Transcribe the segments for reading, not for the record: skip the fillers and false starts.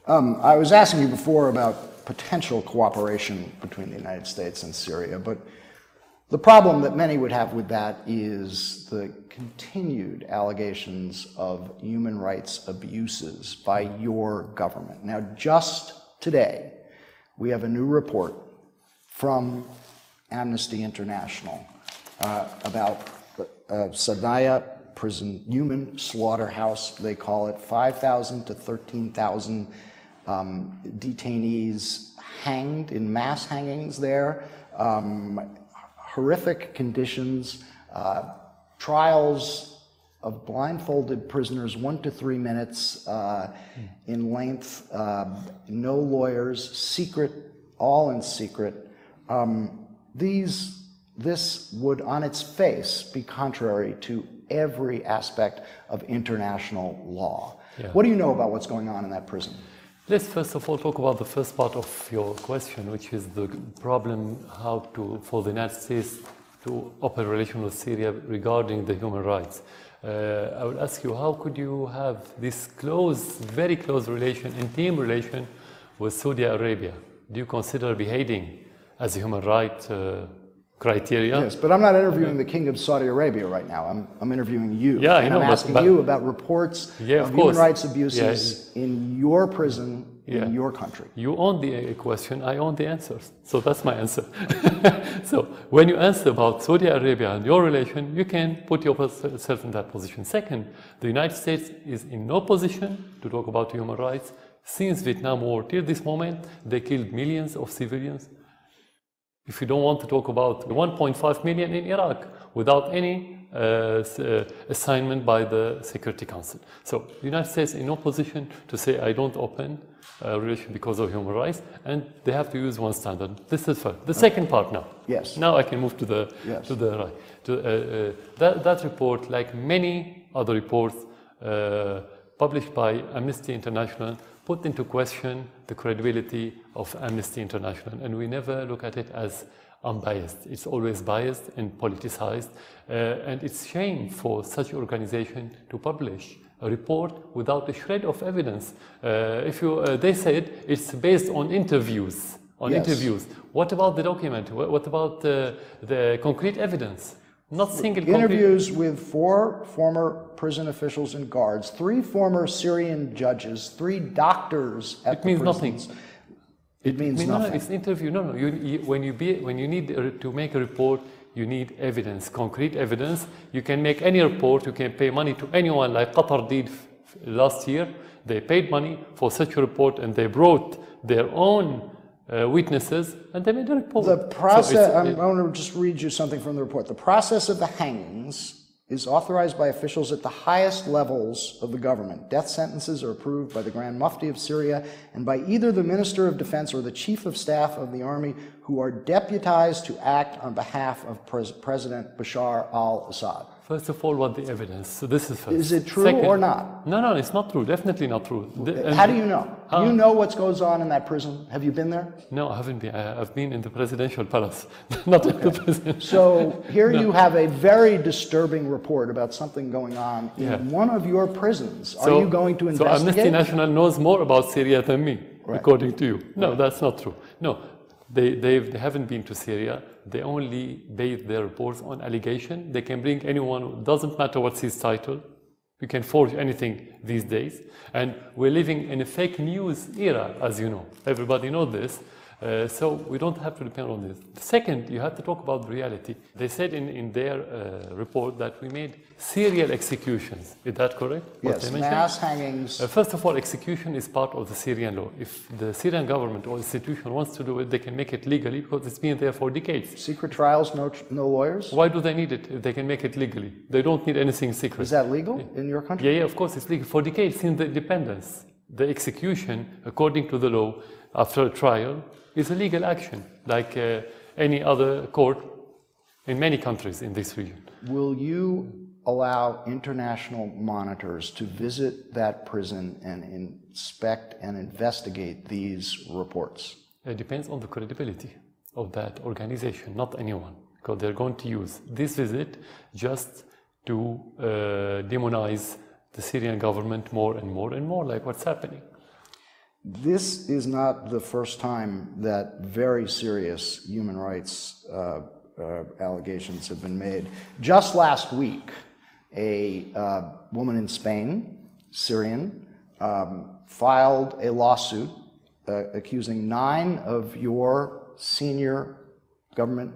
I was asking you before about potential cooperation between the United States and Syria, but the problem that many would have with that is the continued allegations of human rights abuses by your government. Now, just today, we have a new report from Amnesty International about Sryian prison, human slaughterhouse, they call it, 5,000 to 13,000 detainees hanged in mass hangings there, horrific conditions, trials of blindfolded prisoners, 1 to 3 minutes in length, no lawyers, secret, all in secret. This would, on its face, be contrary to every aspect of international law. Yeah. What do you know about what's going on in that prison? Let's first of all talk about the first part of your question, which is the problem for the United States to open a relation with Syria regarding the human rights. I would ask you, how could you have this very close relation, intimate relation with Saudi Arabia? Do you consider beheading as a human right criteria? Yes, but I'm not interviewing the King of Saudi Arabia right now. I'm interviewing you. Yeah, and I'm asking you about reports of human rights abuses in your prison, in your country. You own the question, I own the answers. So that's my answer. So when you answer about Saudi Arabia and your relation, you can put yourself in that position. Second, the United States is in no position to talk about human rights. Since Vietnam War till this moment, they killed millions of civilians. If you don't want to talk about 1.5 million in Iraq without any assignment by the Security Council. So the United States is in no position to say, I don't open a relation because of human rights, and they have to use one standard. This is first. The second part now. Yes. Now I can move to the right. That report, like many other reports published by Amnesty International, put into question the credibility of Amnesty International, and we never look at it as unbiased. It's always biased and politicized, and it's shame for such organization to publish a report without a shred of evidence. They said it's based on interviews. Interviews. What about the document? What about the concrete evidence? Not single interviews with 4 former prison officials and guards, 3 former Syrian judges, 3 doctors at the prisons. Nothing. It means nothing. No, it's interview. No. When you need to make a report, you need evidence, concrete evidence. You can make any report. You can pay money to anyone, like Qatar did last year. They paid money for such a report, and they brought their own witnesses, and they made a report. The process, I want to just read you something from the report. The process of the hangings is authorized by officials at the highest levels of the government. Death sentences are approved by the Grand Mufti of Syria and by either the Minister of Defense or the Chief of Staff of the Army, who are deputized to act on behalf of President Bashar al-Assad. First of all, what the evidence? So this is first. Is it true or not? No, it's not true. Definitely not true. How do you know? Do you know what goes on in that prison? Have you been there? No, I haven't been. I've been in the presidential palace, not in the prison. So here you have a very disturbing report about something going on in one of your prisons. Are you going to investigate? So Amnesty International knows more about Syria than me, according to you. No, that's not true. No. They haven't been to Syria. They only base their reports on allegation. They can bring anyone, doesn't matter what's his title. You can forge anything these days. And we're living in a fake news era, as you know. Everybody knows this. So we don't have to depend on this. Second, you have to talk about the reality. They said in their report that we made serial executions. Is that correct? Yes, mass hangings. First of all, execution is part of the Syrian law. If the Syrian government or institution wants to do it, they can make it legally because it's been there for decades. Secret trials, no lawyers? Why do they need it if they can make it legally? They don't need anything secret. Is that legal in your country? Yeah, of course it's legal. For decades, since the independence, the execution, according to the law, after a trial, is a legal action, like any other court in many countries in this region. Will you allow international monitors to visit that prison and inspect and investigate these reports? It depends on the credibility of that organization, not anyone, because they're going to use this visit just to demonize the Syrian government more and more and more, like what's happening. This is not the first time that very serious human rights allegations have been made. Just last week, a woman in Spain, Sryian, filed a lawsuit accusing 9 of your senior government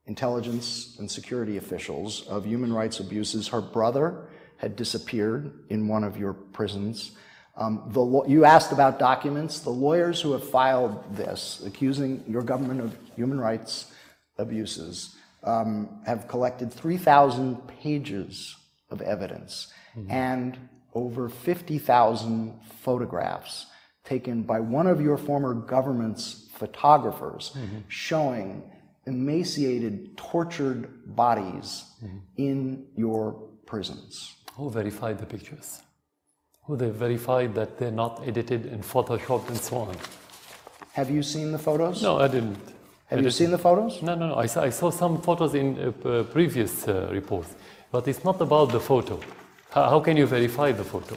intelligence and security officials of human rights abuses. Her brother had disappeared in one of your prisons. You asked about documents. The lawyers who have filed this, accusing your government of human rights abuses, have collected 3,000 pages of evidence and over 50,000 photographs taken by one of your former government's photographers showing emaciated, tortured bodies in your prisons. Who verified the pictures? Who they verified that they're not edited and photoshopped and so on? Have you seen the photos? No, I didn't. Have you seen the photos? No. I saw some photos in previous reports, but it's not about the photo. How can you verify the photo?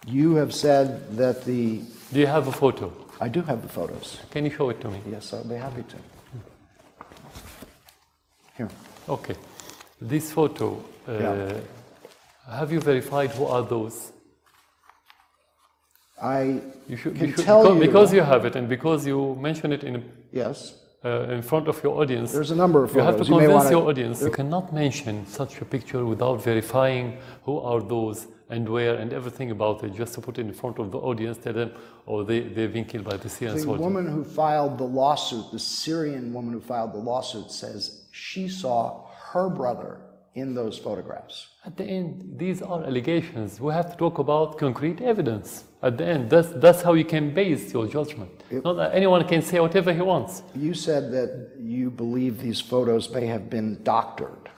You have said that the... Do you have a photo? I do have the photos. Can you show it to me? Yes, I'll be happy to. Here. Okay. This photo, have you verified who are those? Because you have it and because you mention it in front of your audience. There's a number of photos. You have to convince your audience. You cannot mention such a picture without verifying who are those and where and everything about it, just to put it in front of the audience, tell them, oh, they've been killed by the Syrian soldiers. The woman who filed the lawsuit, the Syrian woman who filed the lawsuit, says she saw her brother in those photographs. At the end, these are allegations. We have to talk about concrete evidence. At the end, that's how you can base your judgment. Not that anyone can say whatever he wants. You said that you believe these photos may have been doctored.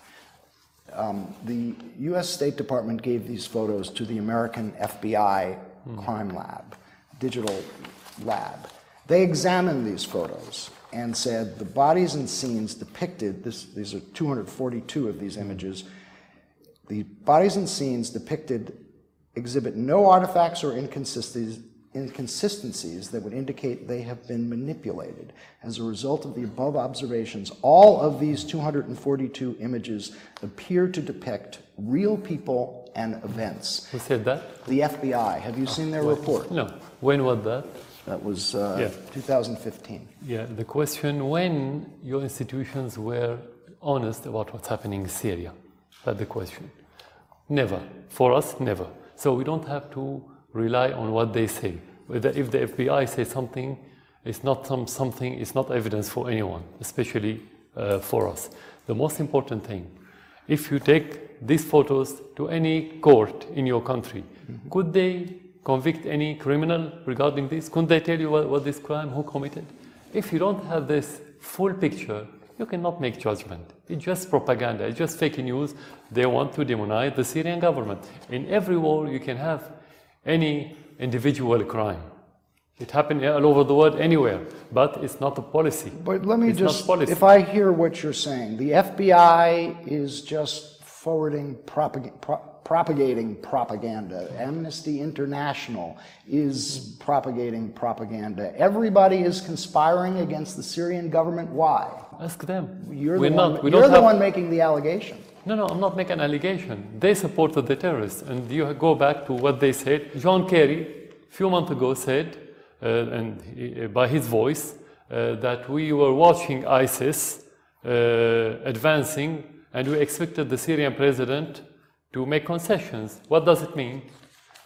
The U.S. State Department gave these photos to the American FBI crime lab, digital lab. They examined these photos and said the bodies and scenes depicted, these are 242 of these images, the bodies and scenes depicted exhibit no artifacts or inconsistencies that would indicate they have been manipulated. As a result of the above observations, all of these 242 images appear to depict real people and events. Who said that? The FBI. Have you seen their report? No. When was that? That was 2015. Yeah, the question, when your institutions were honest about what's happening in Syria. That's the question. Never. For us, never. So we don't have to rely on what they say. If the FBI says something, it's not something, it's not evidence for anyone, especially for us. The most important thing, if you take these photos to any court in your country, could they convict any criminal regarding this? Couldn't they tell you what this crime, who committed? If you don't have this full picture, you cannot make judgment. It's just propaganda, it's just fake news. They want to demonize the Syrian government. In every war, you can have any individual crime. It happened all over the world, anywhere, but it's not a policy. But let me if I hear what you're saying, the FBI is just forwarding propagating propaganda. Amnesty International is propagating propaganda. Everybody is conspiring against the Syrian government. Why? Ask them. You're the one making the allegation. No, I'm not making an allegation. They supported the terrorists. And you go back to what they said. John Kerry, a few months ago, said, by his voice, that we were watching ISIS advancing, and we expected the Syrian president to make concessions. What does it mean?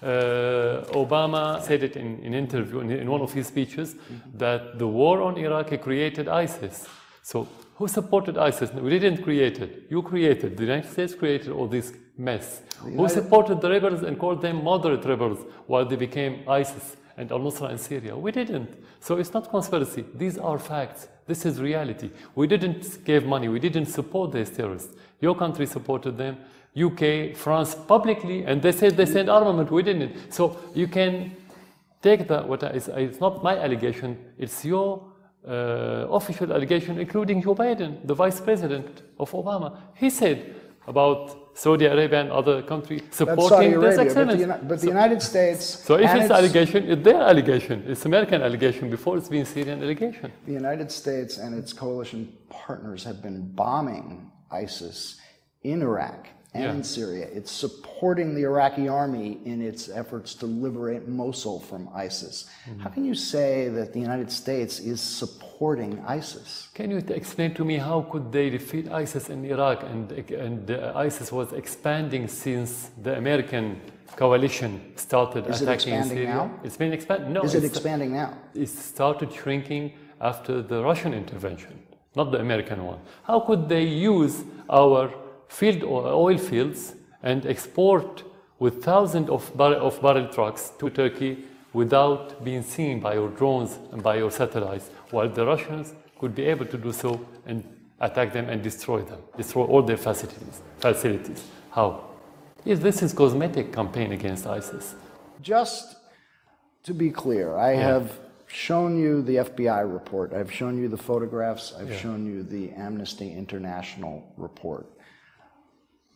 Obama said it in an interview, in one of his speeches, that the war on Iraq created ISIS. So who supported ISIS? We didn't create it. You created. The United States created all this mess. Who supported the rebels and called them moderate rebels while they became ISIS and al-Nusra in Syria? We didn't. So it's not conspiracy. These are facts. This is reality. We didn't give money. We didn't support these terrorists. Your country supported them. UK, France, publicly, and they said they sent armament. We didn't. So you can take that. It's not my allegation. It's your official allegation, including Joe Biden, the vice president of Obama. He said about Saudi Arabia and other countries That's supporting Saudi this Arabia, extremism. but the United States... So if and it's allegation, it's their allegation. It's American allegation before it's been Syrian allegation. The United States and its coalition partners have been bombing ISIS in Iraq and in Syria. It's supporting the Iraqi army in its efforts to liberate Mosul from ISIS. How can you say that the United States is supporting ISIS? Can you explain to me how could they defeat ISIS in Iraq and ISIS was expanding since the American coalition started attacking Syria? Now? It's been expanding. No, is it expanding now? It started shrinking after the Russian intervention, not the American one. How could they use our oil fields and export with thousands of barrel trucks to Turkey without being seen by your drones and by your satellites, while the Russians could be able to do so and attack them and destroy all their facilities? How? If this is cosmetic campaign against ISIS. Just to be clear, I have shown you the FBI report, I've shown you the photographs, I've shown you the Amnesty International report.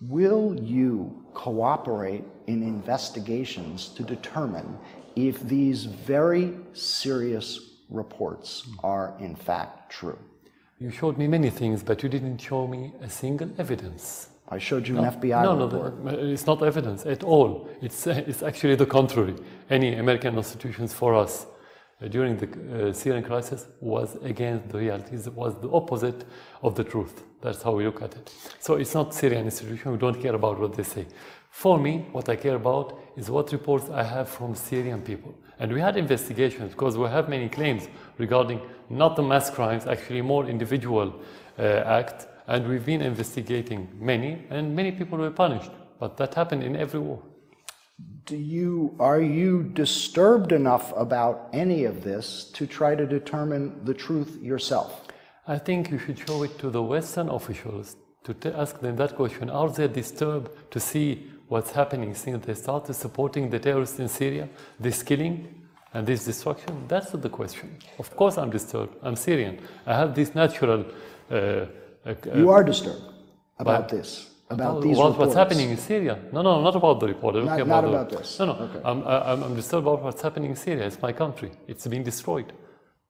Will you cooperate in investigations to determine if these very serious reports are in fact true? You showed me many things, but you didn't show me a single evidence. I showed you an FBI report. No, it's not evidence at all. It's actually the contrary. Any American institutions for us during the Syrian crisis was against the realities, was the opposite of the truth. That's how we look at it. So it's not Syrian institution, we don't care about what they say. For me, what I care about is what reports I have from Syrian people. And we had investigations because we have many claims regarding not the mass crimes, actually more individual acts. And we've been investigating many, and many people were punished. But that happened in every war. Are you disturbed enough about any of this to try to determine the truth yourself? I think you should show it to the Western officials to ask them that question. Are they disturbed to see what's happening since they started supporting the terrorists in Syria, this killing and this destruction? That's the question. Of course I'm disturbed. I'm Syrian. I have this natural... you are disturbed about this? About these reports? What's happening in Syria? No, not about the report. Not about this? No. Okay. I'm disturbed about what's happening in Syria. It's my country. It's being destroyed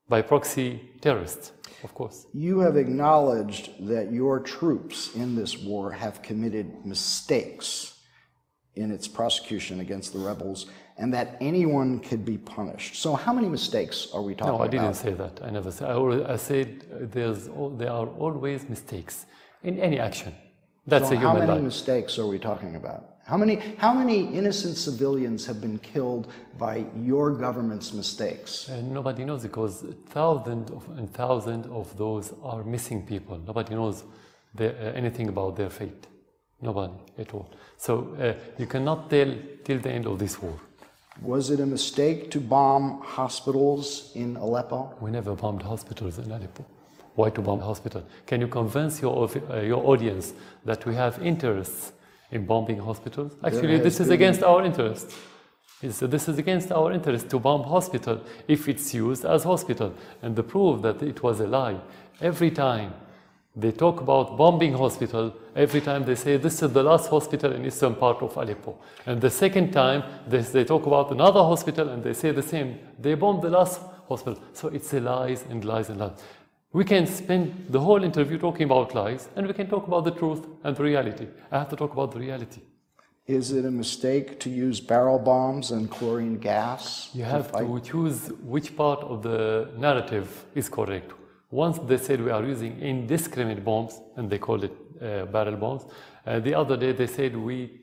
by proxy terrorists, of course. You have acknowledged that your troops in this war have committed mistakes in its prosecution against the rebels, and that anyone could be punished. So how many mistakes are we talking about? No, I didn't say that. I never said. I said there are always mistakes in any action. That's a human life. How many mistakes are we talking about? How many innocent civilians have been killed by your government's mistakes? Nobody knows, because thousands and thousands of those are missing people. Nobody knows anything about their fate. Nobody at all. So you cannot tell till the end of this war. Was it a mistake to bomb hospitals in Aleppo? We never bombed hospitals in Aleppo. Why to bomb hospital? Can you convince your audience that we have interests in bombing hospitals? Actually, this is against our interest. This is against our interest to bomb hospital if it's used as hospital. And the proof that it was a lie, every time they talk about bombing hospital, every time they say this is the last hospital in eastern part of Aleppo. And the second time they talk about another hospital and they say the same. They bombed the last hospital. So it's a lies and lies and lies. We can spend the whole interview talking about lies, and we can talk about the truth and the reality. I have to talk about the reality. Is it a mistake to use barrel bombs and chlorine gas? You have to choose which part of the narrative is correct. Once they said we are using indiscriminate bombs, and they called it barrel bombs. The other day they said we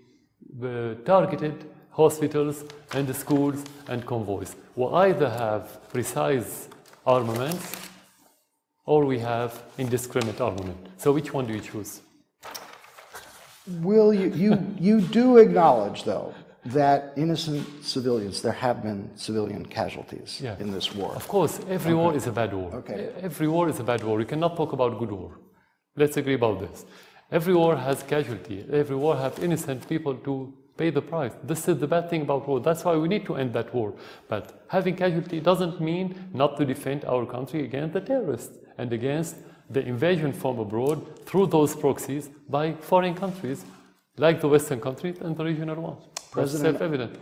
targeted hospitals and the schools and convoys. We either have precise armaments or we have indiscriminate armament. So which one do you choose? Will you do acknowledge, though, that innocent civilians, there have been civilian casualties in this war? Of course, every war is a bad war. Okay. Every war is a bad war. You cannot talk about good war. Let's agree about this. Every war has casualty. Every war has innocent people to pay the price. This is the bad thing about war. That's why we need to end that war. But having casualty doesn't mean not to defend our country against the terrorists and against the invasion from abroad through those proxies by foreign countries like the Western countries and the regional ones. That's President- self-evident.